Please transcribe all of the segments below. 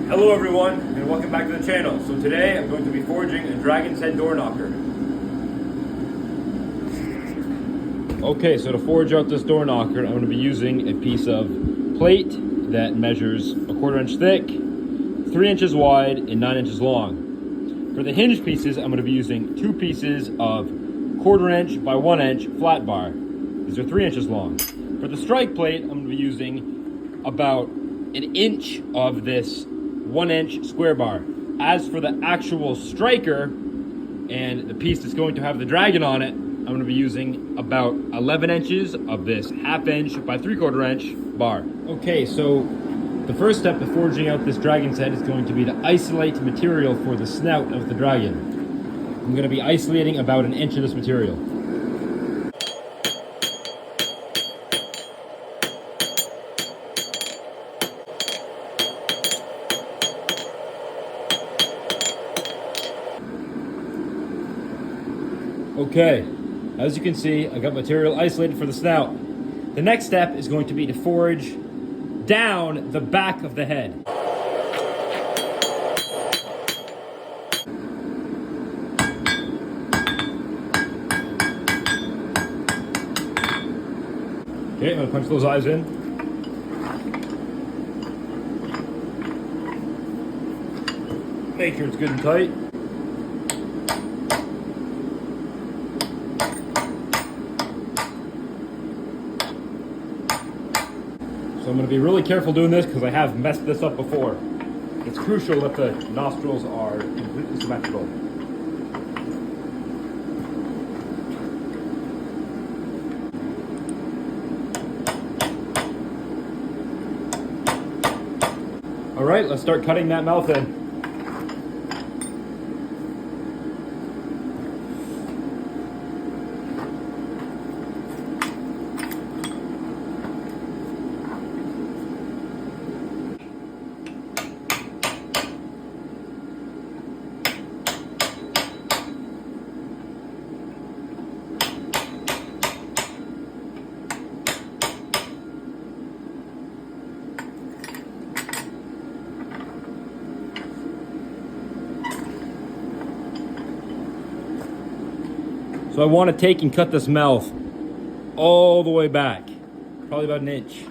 Hello everyone, and welcome back to the channel. So today I'm going to be forging a dragon's head door knocker. Okay, so to forge out this door knocker, I'm going to be using a piece of plate that measures 1/4 inch thick, 3 inches wide, and 9 inches long. For the hinge pieces, I'm going to be using 2 pieces of 1/4 inch by 1 inch flat bar. These are 3 inches long. For the strike plate, I'm going to be using about 1 inch of this 1 inch square bar. As for the actual striker and the piece that's going to have the dragon on it, I'm going to be using about 11 inches of this 1/2 inch by 3/4 inch bar. Okay, so the first step to forging out this dragon's head is going to be to isolate material for the snout of the dragon. I'm going to be isolating about 1 inch of this material. Okay, as you can see, I got material isolated for the snout. The next step is going to be to forge down the back of the head. Okay, I'm gonna punch those eyes in. Make sure it's good and tight. So I'm going to be really careful doing this because I have messed this up before. It's crucial that the nostrils are completely symmetrical. All right, let's start cutting that mouth in. So I want to take and cut this mouth all the way back, probably about 1 inch.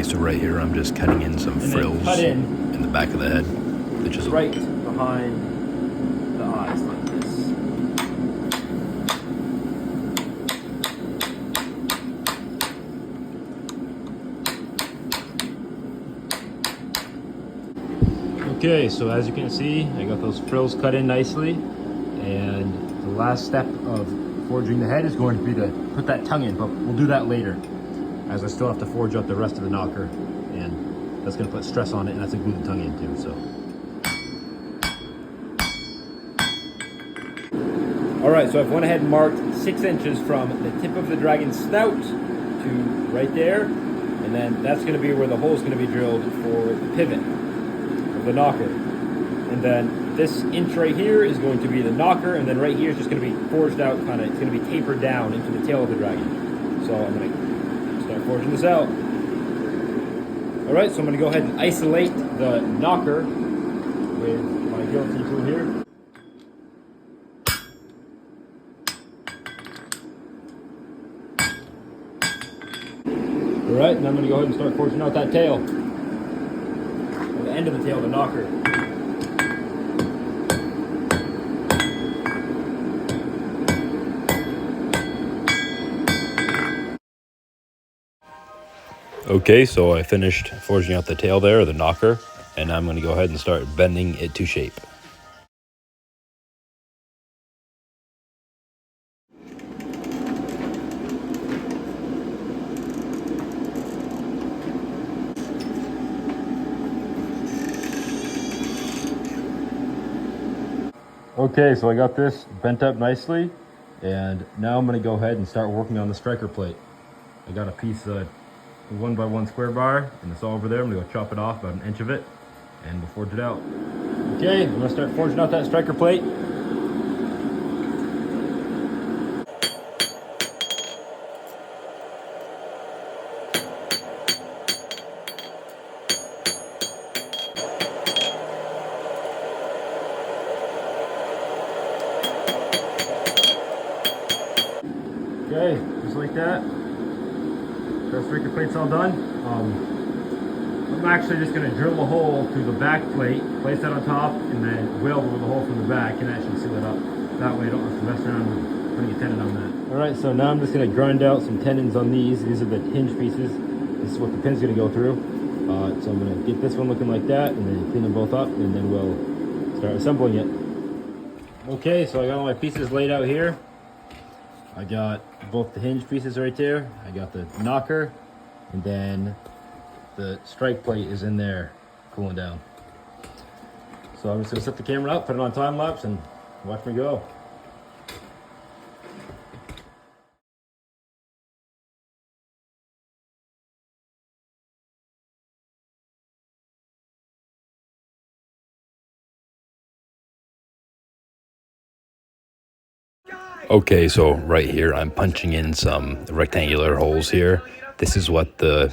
Okay, so right here I'm just cutting in some frills cut in the back of the head. Which is right behind the eyes like this. Okay, so as you can see, I got those frills cut in nicely, and the last step of forging the head is going to be to put that tongue in, but we'll do that later, as I still have to forge out the rest of the knocker, and that's going to put stress on it, and that's going to glue the tongue in too. So, all right, so I've went ahead and marked 6 inches from the tip of the dragon's snout to right there, and then that's going to be where the hole is going to be drilled for the pivot of the knocker. And then this inch right here is going to be the knocker, and then right here is just going to be forged out, it's going to be tapered down into the tail of the dragon. So I'm going to start forging this out. All right, so I'm going to go ahead and isolate the knocker with my guillotine tool here. All right, and I'm going to go ahead and start forging out that tail, or the end of the tail of the knocker. Okay, so I finished forging out the tail there, or the knocker, and I'm going to go ahead and start bending it to shape. Okay, so I got this bent up nicely, and now I'm going to go ahead and start working on the striker plate. I got a piece of 1x1 square bar, and it's all over there. I'm going to go chop it off, about 1 inch of it, and we'll forge it out. Okay, I'm going to start forging out that striker plate. Okay, just like that. The striker plate's all done. I'm actually just going to drill a hole through the back plate, place that on top, and then weld over the hole from the back and actually seal it up. That way I don't have to mess around with putting a tenon on that. All right, so now I'm just going to grind out some tenons on these. These are the hinge pieces. This is what the pin's going to go through. So I'm going to get this one looking like that, and then clean them both up, and then we'll start assembling it. Okay, so I got all my pieces laid out here. I got both the hinge pieces right there. I got the knocker, and then the strike plate is in there cooling down. So I'm just gonna set the camera up, put it on time lapse, and watch me go. Okay, so right here I'm punching in some rectangular holes here. This is what the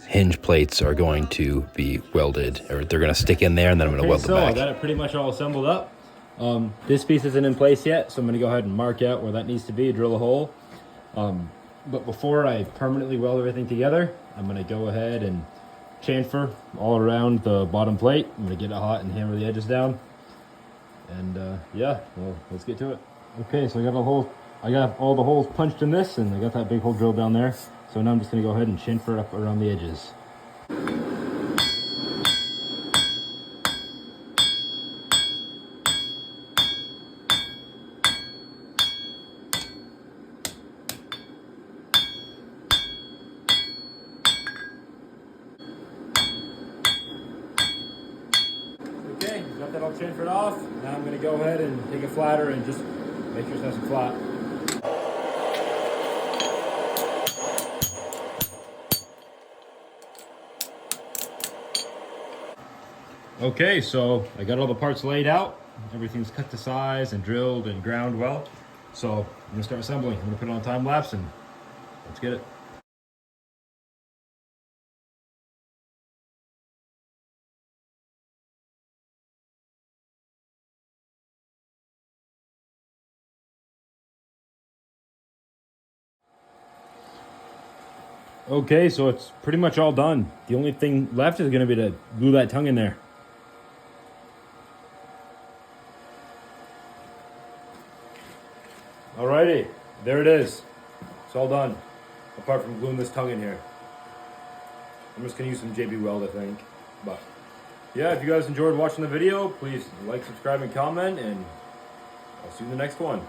hinge plates are going to be welded, or they're going to stick in there, and then I'm going to weld them back. I got it pretty much all assembled up. This piece isn't in place yet, so I'm going to go ahead and mark out where that needs to be, drill a hole. But before I permanently weld everything together, I'm going to go ahead and chamfer all around the bottom plate. I'm going to get it hot and hammer the edges down. And yeah, well, let's get to it. Okay, so I got all the holes punched in this, and I got that big hole drilled down there. So now I'm just going to go ahead and chamfer it up around the edges. Okay, got that all chamfered off. Now I'm going to go ahead and take a flatter and just make sure it's nice and flat. Okay, so I got all the parts laid out. Everything's cut to size and drilled and ground well. So I'm gonna start assembling. I'm gonna put it on time lapse and let's get it. Okay, so it's pretty much all done. The only thing left is going to be to glue that tongue in there. Alrighty, there it is. It's all done. Apart from gluing this tongue in here. I'm just going to use some JB Weld, I think. But yeah, if you guys enjoyed watching the video, please like, subscribe, and comment, and I'll see you in the next one.